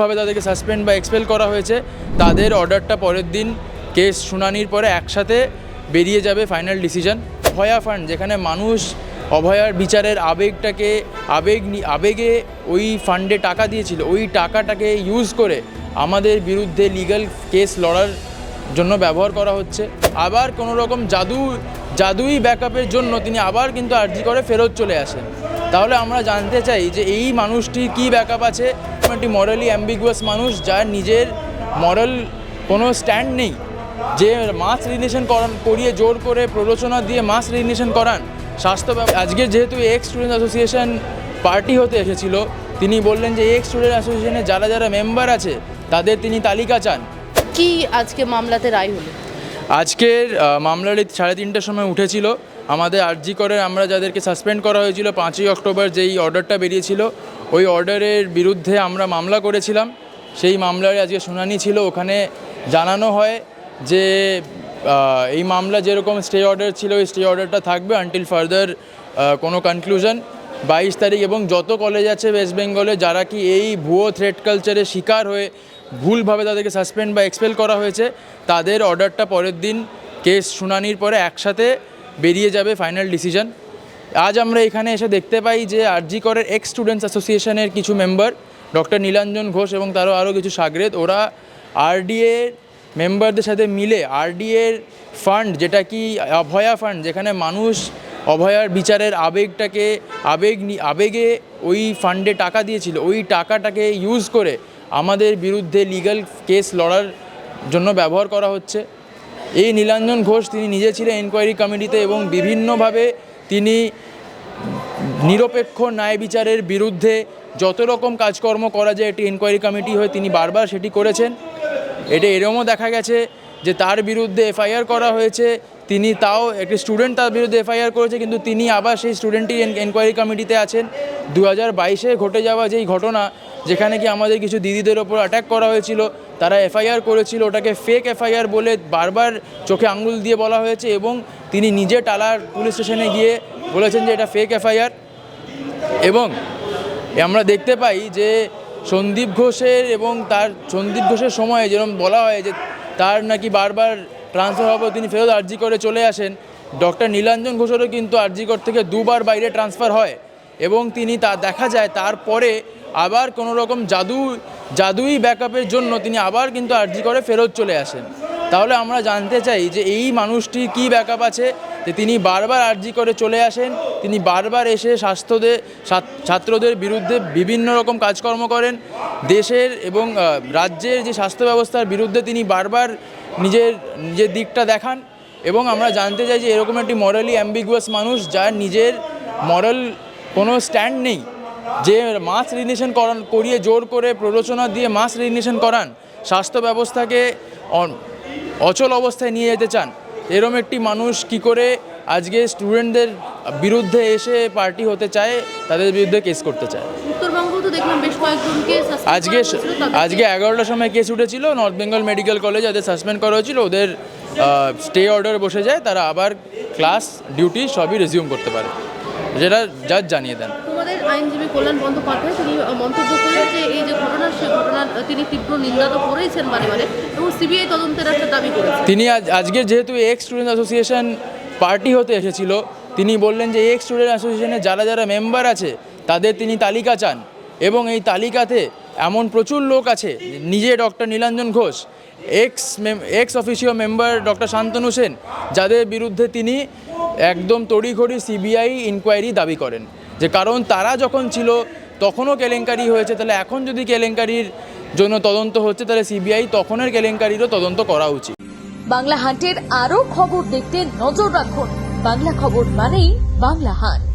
ভাবে তাদেরকে সাসপেন্ড বা এক্সপেল করা হয়েছে, তাদের অর্ডারটা পরের দিন কেস শুনানির পরে একসাথে বেরিয়ে যাবে ফাইনাল ডিসিশন। অভয়া ফান্ড, যেখানে মানুষ অভয়ার বিচারের আবেগে ওই ফান্ডে টাকা দিয়েছিল, ওই টাকাটাকে ইউজ করে আমাদের বিরুদ্ধে লিগ্যাল কেস লড়ার জন্য ব্যবহার করা হচ্ছে। আবার কোনো রকম জাদুই ব্যাকআপের জন্য তিনি আবার কিন্তু আর্জি করে ফেরত চলে আসেন। তাহলে আমরা জানতে চাই যে এই মানুষটির কী ব্যাকআপ আছে। একটি মরালি অ্যাম্বিগুয়াস মানুষ, যার নিজের মরাল কোনো স্ট্যান্ড নেই, যে মাস রিজিগনেশন করিয়ে জোর করে প্ররোচনা দিয়ে মাস রিজিগনেশন করান স্বাস্থ্য। আজকে যেহেতু এক্স স্টুডেন্ট অ্যাসোসিয়েশন পার্টি হতে এসেছিল, তিনি বললেন যে এক্স স্টুডেন্ট অ্যাসোসিয়েশনে যারা যারা মেম্বার আছে তাদের তিনি তালিকা চান। কি আজকে মামলাতে রায় হলো? আজকের মামলাটি 3:30টার সময় উঠেছিল। আমাদের আরজি করে আমরা যাদেরকে সাসপেন্ড করা হয়েছিল 5ই অক্টোবর যেই অর্ডারটা বেরিয়েছিল, ওই অর্ডারের বিরুদ্ধে আমরা মামলা করেছিলাম। সেই মামলার আজকে শুনানি ছিল। ওখানে জানানো হয় যে এই মামলা যেরকম স্টে অর্ডার ছিল, ওই স্টে অর্ডারটা থাকবে আনটিল ফার্দার কোনো কনক্লুশন। 22 তারিখ এবং যত কলেজ আছে ওয়েস্ট বেঙ্গলে যারা কি এই ভুয়ো থ্রেট কালচারের শিকার হয়ে ভুলভাবে তাদেরকে সাসপেন্ড বা এক্সপেল করা হয়েছে, তাদের অর্ডারটা পরের দিন কেস শুনানির পরে একসাথে বেরিয়ে যাবে ফাইনাল ডিসিশন। আজ আমরা এখানে এসে দেখতে পাই যে আরজি করের এক্স স্টুডেন্টস অ্যাসোসিয়েশনের কিছু মেম্বার, ডক্টর নীলাঞ্জন ঘোষ এবং তারও আরও কিছু সাগরেদ, ওরা আরডিএ মেম্বারদের সাথে মিলে আরডিএর ফান্ড, যেটা কি অভয়া ফান্ড, যেখানে মানুষ অভয়ার বিচারের আবেগে ওই ফান্ডে টাকা দিয়েছিল, ওই টাকাটাকে ইউজ করে আমাদের বিরুদ্ধে লিগ্যাল কেস লড়ার জন্য ব্যবহার করা হচ্ছে। এই নীলাঞ্জন ঘোষ তিনি নিজে ছিলেন এনকোয়ারি কমিটিতে এবং বিভিন্নভাবে তিনি নিরপেক্ষ ন্যায় বিচারের বিরুদ্ধে যত রকম কাজকর্ম করা যায় একটি এনকোয়ারি কমিটি হয়ে তিনি বারবার সেটি করেছেন। এটা এরমও দেখা গেছে যে তার বিরুদ্ধে এফআইআর করা হয়েছে, তিনি তাও একটি স্টুডেন্ট তার বিরুদ্ধে এফআইআর করেছে, কিন্তু তিনি আবার সেই স্টুডেন্টই এনকোয়ারি কমিটিতে আছেন। 2022-এ ঘটে যাওয়া যেই ঘটনা, যেখানে কি আমাদের কিছু দিদিদের ওপর অ্যাটাক করা হয়েছিল, তারা এফআইআর করেছিল, ওটাকে ফেক এফআইআর বলে বারবার চোখে আঙুল দিয়ে বলা হয়েছে এবং তিনি নিজে টালার পুলিশ স্টেশনে গিয়ে বলেছেন যে এটা ফেক এফআইআর। এবং আমরা দেখতে পাই যে সন্দীপ ঘোষের সময়ে যেরকম বলা হয় যে তার নাকি বারবার ট্রান্সফার হবে, তিনি ফেরত আরজি করে চলে আসেন। ডক্টর নীলাঞ্জন ঘোষেরও কিন্তু আরজিকর থেকে 2বার বাইরে ট্রান্সফার হয় এবং তিনি দেখা যায় তারপরে আবার কোনো রকম জাদুই ব্যাকআপের জন্য তিনি আবার কিন্তু আরজি করে ফেরত চলে আসেন। তাহলে আমরা জানতে চাই যে এই মানুষটির কী ব্যাকআপ আছে, যে তিনি বারবার আরজি করে চলে আসেন, তিনি বারবার এসে ছাত্রদের বিরুদ্ধে বিভিন্ন রকম কাজকর্ম করেন, দেশের এবং রাজ্যের যে স্বাস্থ্য ব্যবস্থার বিরুদ্ধে তিনি বারবার নিজের দিকটা দেখান। এবং আমরা জানতে চাই যে এরকম একটি মরালি অ্যাম্বিগুয়াস মানুষ, যার নিজের মরাল কোনো স্ট্যান্ড নেই, যে মাস রিজিগনেশন করিয়ে জোর করে প্ররোচনা দিয়ে মাস রিজিগনেশন করান, স্বাস্থ্য ব্যবস্থাকে অচল অবস্থায় নিয়ে যেতে চান, এরম একটি মানুষ কি করে আজকে স্টুডেন্টদের বিরুদ্ধে এসে পার্টি হতে চায়, তাদের বিরুদ্ধে কেস করতে চায়। উত্তরবঙ্গ তো দেখলাম বেশ কয়েকজনকে আজকে 11টার সময় কেস উঠেছিল, নর্থ বেঙ্গল মেডিকেল কলেজ যাদের সাসপেন্ড করা হয়েছিল ওদের স্টে অর্ডার বসে যায়, তারা আবার ক্লাস ডিউটি সবই রেজিউম করতে পারে, যেটা জাজ জানিয়ে দেন। তোমাদের আইনজীবী কল্যাণ বন্দ্যোপাধ্যায় তিনি মন্তব্য করেন যে এই যে ঘটনা, সে ঘটনা তিনি তীব্র নিন্দা তো করেছেন মানে এবং সিবিআই তদন্তের একটা দাবি করেছেন। তিনি আজকে যেহেতু এক্স স্টুডেন্ট অ্যাসোসিয়েশন পার্টি হতে এসেছিল, তিনি বললেন যে এক্স স্টুডেন্ট অ্যাসোসিয়েশনে যারা যারা মেম্বার আছে তাদের তিনি তালিকা চান এবং এই তালিকাতে এমন প্রচুর লোক আছে, নিজে doctor Nilanjan Ghosh, x officio member doctor Shantanu Sen, যাদের বিরুদ্ধে তিনি একদম তড়িঘড়ি সিবিআই ইনকোয়ারি দাবি করেন, যে কারণ তারা যখন ছিল তখনও কেলেঙ্কারি হয়েছে, তাহলে এখন যদি কেলেঙ্কারির জন্য তদন্ত হচ্ছে তাহলে সিবিআই তখনের কেলেঙ্কারিরও তদন্ত করা উচিত। বাংলা হান্টের আরও খবর দেখতে নজর রাখুন। বাংলা খবর মানেই বাংলা হান্ট।